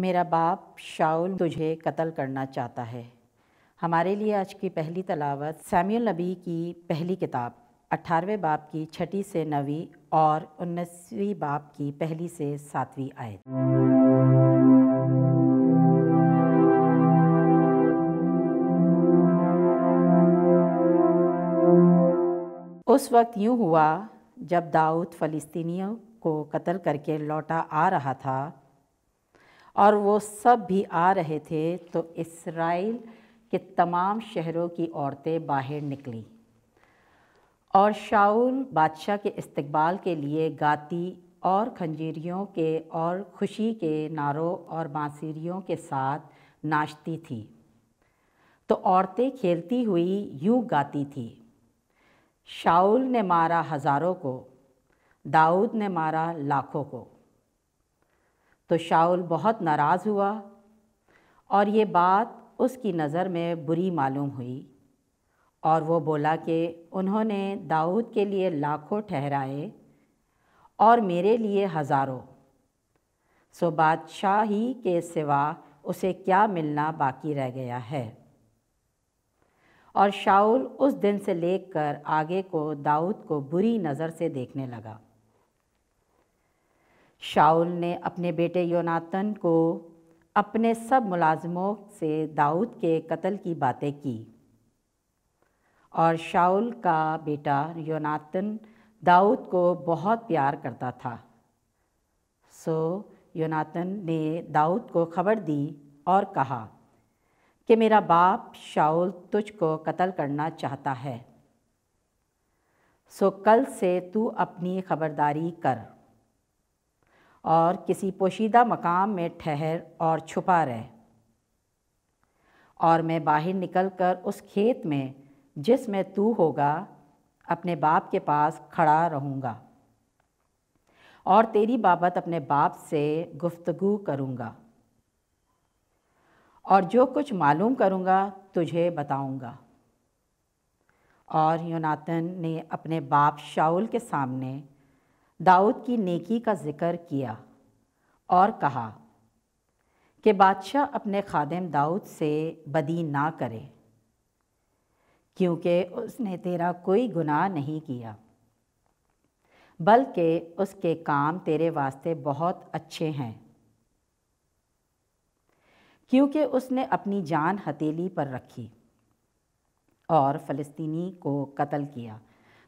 میرا باپ شاؤل تجھے قتل کرنا چاہتا ہے۔ ہمارے لیے آج کی پہلی تلاوت سمیع نبی کی پہلی کتاب 18ویں باب کی 6 سے 9 اور 19ویں باب کی 1 سے 7 آیت۔ اس وقت یوں ہوا جب داؤد فلسطینیوں کو قتل کر کے لوٹا آ رہا تھا اور وہ سب بھی آ رہے تھے تو اسرائیل کے تمام شہروں کی عورتیں باہر نکلیں اور شاؤل بادشاہ کے استقبال کے لیے گاتی اور کھنجریوں کے اور خوشی کے نعروں اور بانسریوں کے ساتھ ناچتی تھی۔ تو عورتیں کھیلتی ہوئی یوں گاتی تھیں، شاؤل نے مارا ہزاروں کو، داؤد نے مارا لاکھوں کو۔ تو شاؤل بہت ناراض ہوا اور یہ بات اس کی نظر میں بری معلوم ہوئی، اور وہ بولا کہ انہوں نے داؤد کے لیے لاکھوں ٹھہرائے اور میرے لیے ہزاروں، سو بادشاہی کے سوا اسے کیا ملنا باقی رہ گیا ہے۔ اور شاؤل اس دن سے لے کر آگے کو داؤد کو بری نظر سے دیکھنے لگا۔ شاؤل نے اپنے بیٹے یوناتن کو اپنے سب ملازموں سے داؤد کے قتل کی باتیں کی، اور شاؤل کا بیٹا یوناتن داؤد کو بہت پیار کرتا تھا۔ سو یوناتن نے داؤد کو خبر دی اور کہا کہ میرا باپ شاؤل تجھ کو قتل کرنا چاہتا ہے، سو کل سے تو اپنی خبرداری کر اور کسی پوشیدہ مقام میں ٹھہر اور چھپا رہ، اور میں باہر نکل کر اس کھیت میں جس میں تو ہوگا اپنے باپ کے پاس کھڑا رہوں گا، اور تیری بابت اپنے باپ سے گفتگو کروں گا، اور جو کچھ معلوم کروں گا تجھے بتاؤں گا۔ اور یوناتن نے اپنے باپ شاؤل کے سامنے داؤد کی نیکی کا ذکر کیا اور کہا کہ بادشاہ اپنے خادم داؤد سے بدی نہ کرے، کیونکہ اس نے تیرا کوئی گناہ نہیں کیا، بلکہ اس کے کام تیرے واسطے بہت اچھے ہیں، کیونکہ اس نے اپنی جان ہتھیلی پر رکھی اور فلسطینی کو قتل کیا،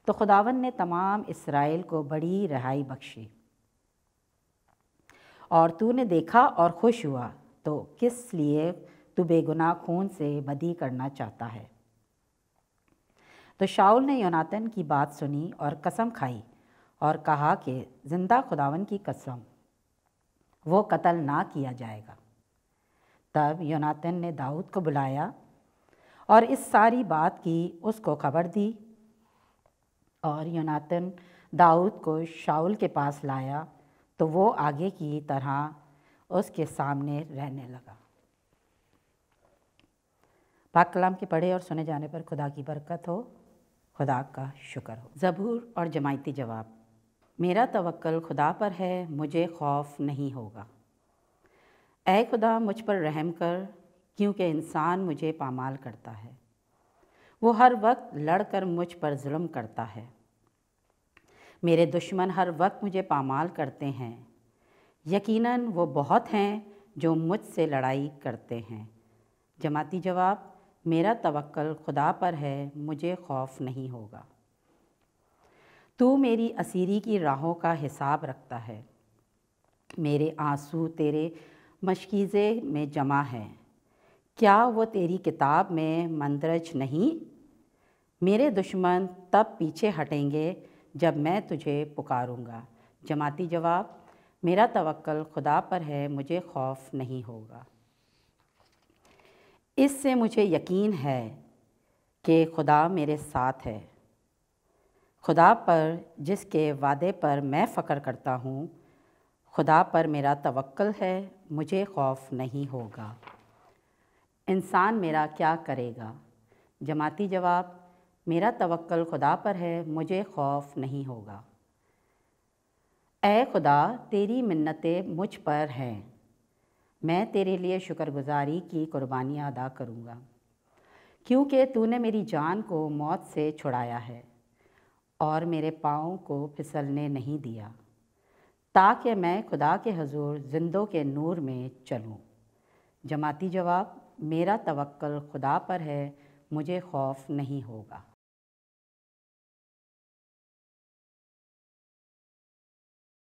تو خداوند نے تمام اسرائیل کو بڑی رہائی بخشی۔ اور تو نے دیکھا اور خوش ہوا، تو کس لیے تو بے گناہ خون سے بدی کرنا چاہتا ہے؟ تو شاؤل نے یوناتن کی بات سنی اور قسم کھائی اور کہا کہ زندہ خداوند کی قسم، وہ قتل نہ کیا جائے گا۔ تب یوناتن نے داؤد کو بلایا اور اس ساری بات کی اس کو خبر دی، اور یوناتن داؤد کو شاؤل کے پاس لایا تو وہ آگے کی طرح اس کے سامنے رہنے لگا۔ پاک کلام کے پڑھے اور سنے جانے پر خدا کی برکت ہو، خدا کا شکر ہو۔ زبور اور جماعتی جواب۔ میرا توکل خدا پر ہے، مجھے خوف نہیں ہوگا۔ اے خدا مجھ پر رحم کر، کیونکہ انسان مجھے پامال کرتا ہے، وہ ہر وقت لڑ کر مجھ پر ظلم کرتا ہے۔ میرے دشمن ہر وقت مجھے پامال کرتے ہیں، یقیناً وہ بہت ہیں جو مجھ سے لڑائی کرتے ہیں۔ جماعتی جواب۔ میرا توکل خدا پر ہے، مجھے خوف نہیں ہوگا۔ تو میری اسیری کی راہوں کا حساب رکھتا ہے، میرے آنسو تیرے مشکیزے میں جمع ہیں، کیا وہ تیری کتاب میں مندرج نہیں؟ میرے دشمن تب پیچھے ہٹیں گے جب میں تجھے پکاروں گا۔ جماعتی جواب۔ میرا توکل خدا پر ہے، مجھے خوف نہیں ہوگا۔ اس سے مجھے یقین ہے کہ خدا میرے ساتھ ہے، خدا پر جس کے وعدے پر میں فخر کرتا ہوں، خدا پر میرا توکل ہے، مجھے خوف نہیں ہوگا۔ انسان میرا کیا کرے گا؟ جماعتی جواب۔ میرا توکل خدا پر ہے، مجھے خوف نہیں ہوگا۔ اے خدا تیری منتیں مجھ پر ہیں، میں تیرے لیے شکر گزاری کی قربانیاں ادا کروں گا، کیونکہ تو نے میری جان کو موت سے چھڑایا ہے اور میرے پاؤں کو پھسلنے نہیں دیا، تاکہ میں خدا کے حضور زندوں کے نور میں چلوں۔ جماعتی جواب: میرا توکل خدا پر ہے، مجھے خوف نہیں ہوگا۔